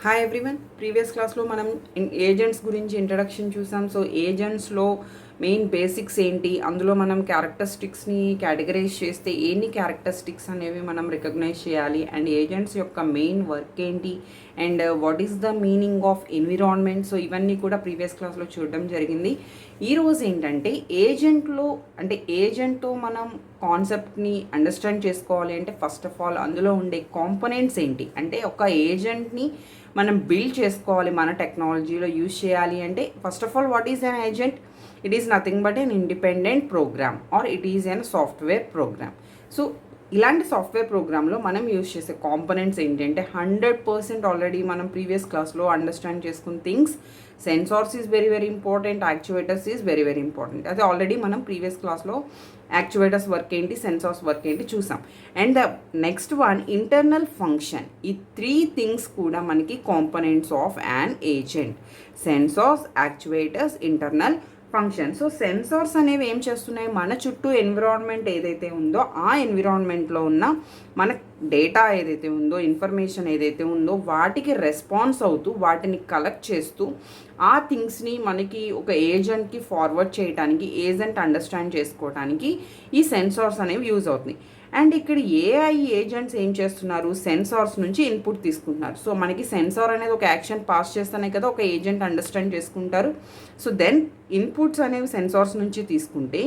Hi everyone. Previous క్లాస్లో మనం agents గురించి ఇంట్రడక్షన్ చూసాం. సో ఏజెంట్స్లో మెయిన్ బేసిక్స్ ఏంటి, అందులో మనం క్యారెక్టరిస్టిక్స్ని కేటగరైజ్ చేస్తే ఎన్ని క్యారెక్టరిస్టిక్స్ అనేవి మనం రికగ్నైజ్ చేయాలి, అండ్ ఏజెంట్స్ యొక్క మెయిన్ వర్క్ ఏంటి, and what is the meaning of environment. So ఇవన్నీ కూడా ప్రీవియస్ క్లాస్లో చూడడం జరిగింది. ఈరోజు ఏంటంటే ఏజెంట్తో మనం కాన్సెప్ట్ని అండర్స్టాండ్ చేసుకోవాలి అంటే ఫస్ట్ ఆఫ్ ఆల్ అందులో ఉండే కాంపోనెంట్స్ ఏంటి, అంటే ఒక ఏజెంట్ని మనం బిల్డ్ చేసుకోవాలి, మన టెక్నాలజీలో యూజ్ చేయాలి అంటే first of all what is an agent? It is nothing but an independent program or it is an software program. So ఇలాంటి సాఫ్ట్వేర్ ప్రోగ్రాంలో మనం యూజ్ చేసే కాంపోనెంట్స్ ఏంటంటే 100% ఆల్రెడీ మనం ప్రీవియస్ క్లాస్లో అండర్స్టాండ్ చేసుకున్న things. Sensors is very very important, actuators is very very important. అది already మనం ప్రీవియస్ క్లాస్లో యాక్చువేటర్స్ వర్క్ ఏంటి, సెన్సార్స్ వర్క్ ఏంటి చూసాం. And the next one internal function. ఈ 3 థింగ్స్ కూడా మనకి components of an agent: sensors, actuators, internal function. So sensors అనేవి ఏం చేస్తున్నాయి, మన చుట్టూ ఎన్విరాన్మెంట్ ఏదైతే ఉందో ఆ ఎన్విరాన్మెంట్లో ఉన్న మన డేటా ఏదైతే ఉందో, ఇన్ఫర్మేషన్ ఏదైతే ఉందో వాటికి రెస్పాన్స్ అవుతూ, వాటిని కలెక్ట్ చేస్తూ ఆ థింగ్స్ని మనకి ఒక ఏజెంట్కి ఫార్వర్డ్ చేయడానికి, ఏజెంట్ అండర్స్టాండ్ చేసుకోవడానికి ఈ సెన్సార్స్ అనేవి యూజ్ అవుతున్నాయి. అండ్ ఇక్కడ ఏఐ ఏజెంట్స్ ఏం చేస్తున్నారు, సెన్సార్స్ నుంచి ఇన్పుట్ తీసుకుంటున్నారు. సో మనకి సెన్సార్ అనేది ఒక యాక్షన్ పాస్ చేస్తేనే కదా ఒక ఏజెంట్ అండర్స్టాండ్ చేసుకుంటారు. సో దెన్ ఇన్పుట్స్ అనేవి సెన్సార్స్ నుంచి తీసుకుంటే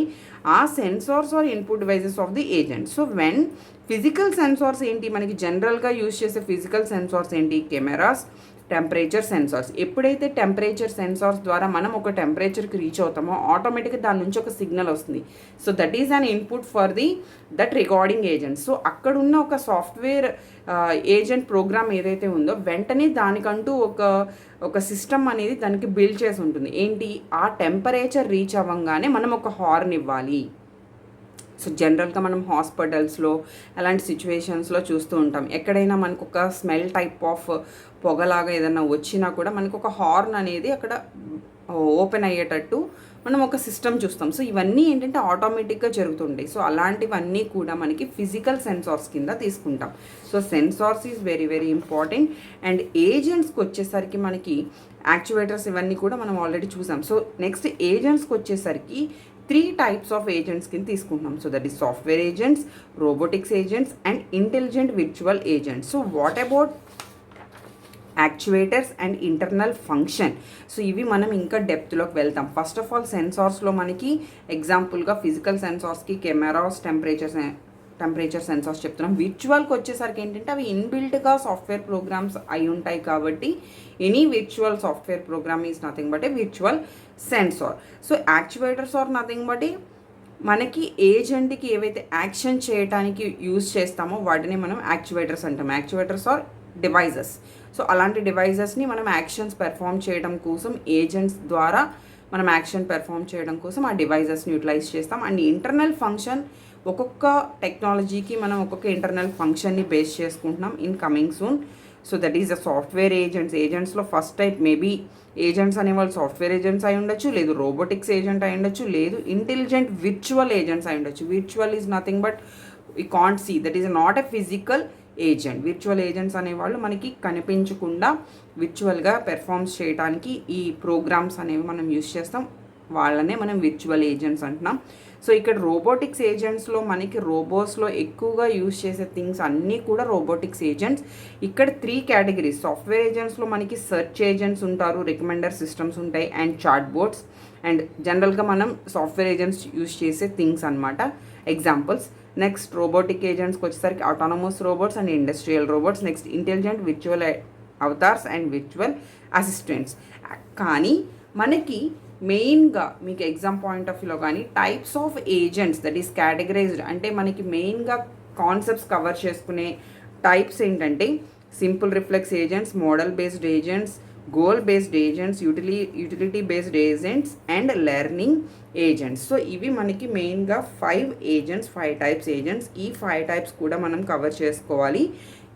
ఆ sensors are input devices of the agent. So when physical sensors ఏంటి, మనకి జనరల్గా యూజ్ చేసే ఫిజికల్ సెన్సార్స్ ఏంటి, కెమెరాస్, టెంపరేచర్ సెన్సార్స్. ఎప్పుడైతే టెంపరేచర్ సెన్సార్స్ ద్వారా మనం ఒక టెంపరేచర్కి రీచ్ అవుతామో ఆటోమేటిక్గా దాని నుంచి ఒక సిగ్నల్ వస్తుంది. So that is an input for that recording agent. So అక్కడున్న ఒక సాఫ్ట్వేర్ ఏజెంట్ ప్రోగ్రామ్ ఏదైతే ఉందో వెంటనే దానికంటూ ఒక సిస్టమ్ అనేది దానికి బిల్డ్ చేసి ఉంటుంది. ఏంటి, ఆ టెంపరేచర్ రీచ్ అవ్వగానే మనం ఒక హార్న్ ఇవ్వాలి. సో జనరల్గా మనం హాస్పిటల్స్లో అలాంటి సిచ్యువేషన్స్లో చూస్తూ ఉంటాం. ఎక్కడైనా మనకు ఒక స్మెల్ టైప్ ఆఫ్ పొగలాగా ఏదైనా వచ్చినా కూడా మనకు ఒక హార్న్ అనేది అక్కడ ఓపెన్ అయ్యేటట్టు మనం ఒక సిస్టమ్ చూస్తాం. సో ఇవన్నీ ఏంటంటే ఆటోమేటిక్గా జరుగుతుంటాయి. సో అలాంటివన్నీ కూడా మనకి ఫిజికల్ సెన్సార్స్ కింద తీసుకుంటాం. So sensors is very very important. And ఏజెంట్స్కి వచ్చేసరికి మనకి యాక్చువేటర్స్ ఇవన్నీ కూడా మనం ఆల్రెడీ చూసాం. సో నెక్స్ట్ ఏజెంట్స్కి వచ్చేసరికి 3 టైప్స్ ఆఫ్ ఏజెంట్స్ కింద తీసుకుంటున్నాం. So that is software agents, robotics agents and intelligent virtual agents. So what about actuators and internal function? So ఇవి మనం ఇంకా డెప్త్లోకి వెళ్తాం. ఫస్ట్ ఆఫ్ ఆల్ సెన్సార్స్లో మనకి ఎగ్జాంపుల్గా ఫిజికల్ సెన్సార్స్కి కెమెరాస్, టెంపరేచర్ సెన్సార్స్ చెప్తున్నాం. విర్చువల్కి వచ్చేసరికి ఏంటంటే అవి ఇన్బిల్ట్గా సాఫ్ట్వేర్ ప్రోగ్రామ్స్ అయి ఉంటాయి కాబట్టి any virtual software program is nothing but a virtual sensor. So actuators are nothing but మనకి ఏజెంట్కి ఏవైతే యాక్షన్ చేయడానికి యూజ్ చేస్తామో వాటిని మనం యాక్చువేటర్స్ అంటాం. Actuators are devices. సో అలాంటి డివైజెస్ని మనం యాక్షన్స్ పెర్ఫామ్ చేయడం కోసం, ఏజెంట్స్ ద్వారా మనం యాక్షన్ పెర్ఫామ్ చేయడం కోసం ఆ డివైజెస్ని యూటిలైజ్ చేస్తాం. అండ్ ఇంటర్నల్ ఫంక్షన్, ఒక్కొక్క టెక్నాలజీకి మనం ఒక్కొక్క ఇంటర్నల్ ఫంక్షన్ని బేస్ చేసుకుంటున్నాం in coming soon. So that is the software agents. ఏజెంట్స్లో ఫస్ట్ టైప్ మేబీ ఏజెంట్స్ అనేవాళ్ళు సాఫ్ట్వేర్ ఏజెంట్స్ అయి ఉండొచ్చు, లేదు రోబోటిక్స్ ఏజెంట్ అయి ఉండొచ్చు, లేదు ఇంటెలిజెంట్ విర్చువల్ ఏజెంట్స్ అయి ఉండొచ్చు. Virtual is nothing but we can't see, that is not a physical agent. Virtual agents అనేవాళ్ళు మనకి కనిపించకుండా విర్చువల్గా పెర్ఫార్మ్స్ చేయడానికి ఈ ప్రోగ్రామ్స్ అనేవి మనం యూస్ చేస్తాం. వాళ్ళనే మనం విర్చువల్ ఏజెంట్స్ అంటున్నాం. సో ఇక్కడ రోబోటిక్స్ ఏజెంట్స్లో మనకి రోబోట్స్లో ఎక్కువగా యూజ్ చేసే థింగ్స్ అన్నీ కూడా రోబోటిక్స్ ఏజెంట్స్. ఇక్కడ 3 కేటగిరీస్. సాఫ్ట్వేర్ ఏజెంట్స్లో మనకి సెర్చ్ ఏజెంట్స్ ఉంటారు, రికమెండర్ సిస్టమ్స్ ఉంటాయి అండ్ చాట్ బోట్స్. అండ్ జనరల్గా మనం సాఫ్ట్వేర్ ఏజెంట్స్ యూజ్ చేసే థింగ్స్ అనమాట, ఎగ్జాంపుల్స్. నెక్స్ట్ రోబోటిక్ ఏజెంట్స్కి వచ్చేసరికి autonomous robots and industrial robots. Next intelligent virtual avatars and virtual assistants. కానీ మనకి మెయిన్గా మీకు ఎగ్జామ్ పాయింట్ ఆఫ్ వ్యూలో కానీ types of agents, that is categorised, అంటే మనకి మెయిన్గా కాన్సెప్ట్స్ కవర్ చేసుకునే టైప్స్ ఏంటంటే simple reflex agents, model based agents, goal based agents, utility based agents and learning agents. So ఇవి మనకి మెయిన్గా 5 టైప్స్ ఏజెంట్స్. ఈ 5 టైప్స్ కూడా మనం కవర్ చేసుకోవాలి.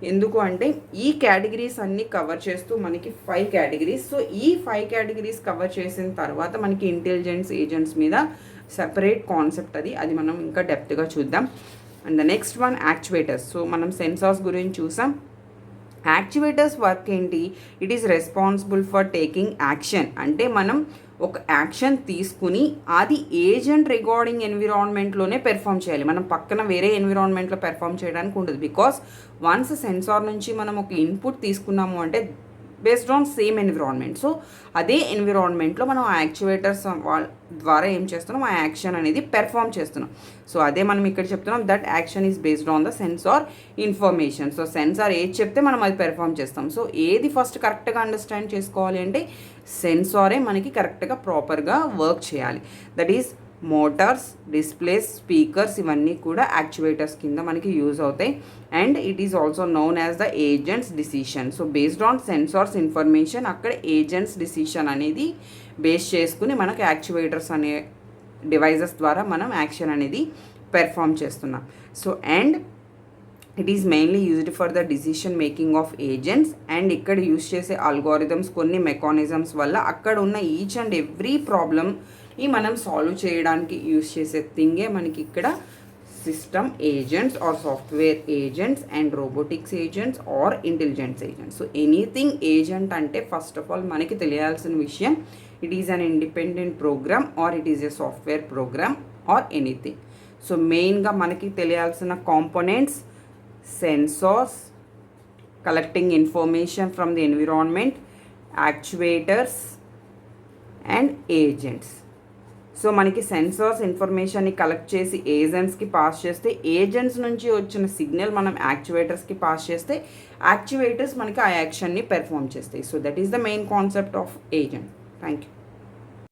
ఎందుకు అంటే ఈ కేటగిరీస్ అన్నీ కవర్ చేస్తూ మనకి 5 కేటగిరీస్. సో ఈ 5 కేటగిరీస్ కవర్ చేసిన తర్వాత మనకి ఇంటెలిజెన్స్ ఏజెంట్స్ మీద సెపరేట్ కాన్సెప్ట్ అది మనం ఇంకా డెప్త్గా చూద్దాం. And the next one actuators. So మనం సెన్సార్స్ గురించి చూసాం. యాక్చువేటర్స్ వర్క్ ఏంటి? It is responsible for taking action. అంటే మనం ఒక యాక్షన్ తీసుకుని అది ఏజెంట్ రిగార్డింగ్ ఎన్విరాన్మెంట్లోనే పెర్ఫామ్ చేయాలి. మనం పక్కన వేరే ఎన్విరాన్మెంట్లో పెర్ఫామ్ చేయడానికి ఉండదు. బికాస్ వన్స్ సెన్సార్ నుంచి మనం ఒక ఇన్పుట్ తీసుకున్నాము అంటే based on same environment. So అదే ఎన్విరాన్మెంట్లో మనం ఆ యాక్చువేటర్స్ ద్వారా ఏం చేస్తున్నాం, ఆ యాక్షన్ అనేది పెర్ఫామ్ చేస్తున్నాం. సో అదే మనం ఇక్కడ చెప్తున్నాం, that action is based on the sensor information. So sensor ఏది చెప్తే మనం అది పెర్ఫామ్ చేస్తాం. సో ఏది ఫస్ట్ కరెక్ట్గా అండర్స్టాండ్ చేసుకోవాలి అంటే సెన్సారే మనకి కరెక్ట్గా ప్రాపర్గా వర్క్ చేయాలి. That is motors, displays, speakers ఇవన్నీ కూడా యాక్చువేటర్స్ కింద మనకి యూజ్ అవుతాయి. And it is also known as the agents decision. So based on sensors information అక్కడ ఏజెంట్స్ డిసిషన్ అనేది బేస్ చేసుకుని మనకి యాక్చువేటర్స్ అనే డివైజెస్ ద్వారా మనం యాక్షన్ అనేది పెర్ఫామ్ చేస్తున్నాం. So and it is mainly used for the decision making of agents. And ఇక్కడ యూజ్ చేసే అల్గోరిథమ్స్ కొన్ని మెకానిజమ్స్ వల్ల అక్కడ ఉన్న ఈచ్ అండ్ ఎవ్రీ ప్రాబ్లమ్ని మనం సాల్వ్ చేయడానికి యూజ్ చేసే థింగే మనకి ఇక్కడ system agents or software agents and robotics agents or intelligence agents. So anything agent అంటే ఫస్ట్ ఆఫ్ ఆల్ మనకి తెలియాల్సిన విషయం, it is an independent program or it is a software program or anything. So మెయిన్గా మనకి తెలియాల్సిన components, sensors collecting information from the environment, actuators and agents. So మనకి sensors ఇన్ఫర్మేషన్ని collect చేసి ఏజెంట్స్కి పాస్ చేస్తే, ఏజెంట్స్ నుంచి వచ్చిన సిగ్నల్ మనం యాక్చువేటర్స్కి పాస్ చేస్తే యాక్చువేటర్స్ మనకి ఆ యాక్షన్ని పెర్ఫామ్ చేస్తాయి. So that is the main concept of agent. Thank you.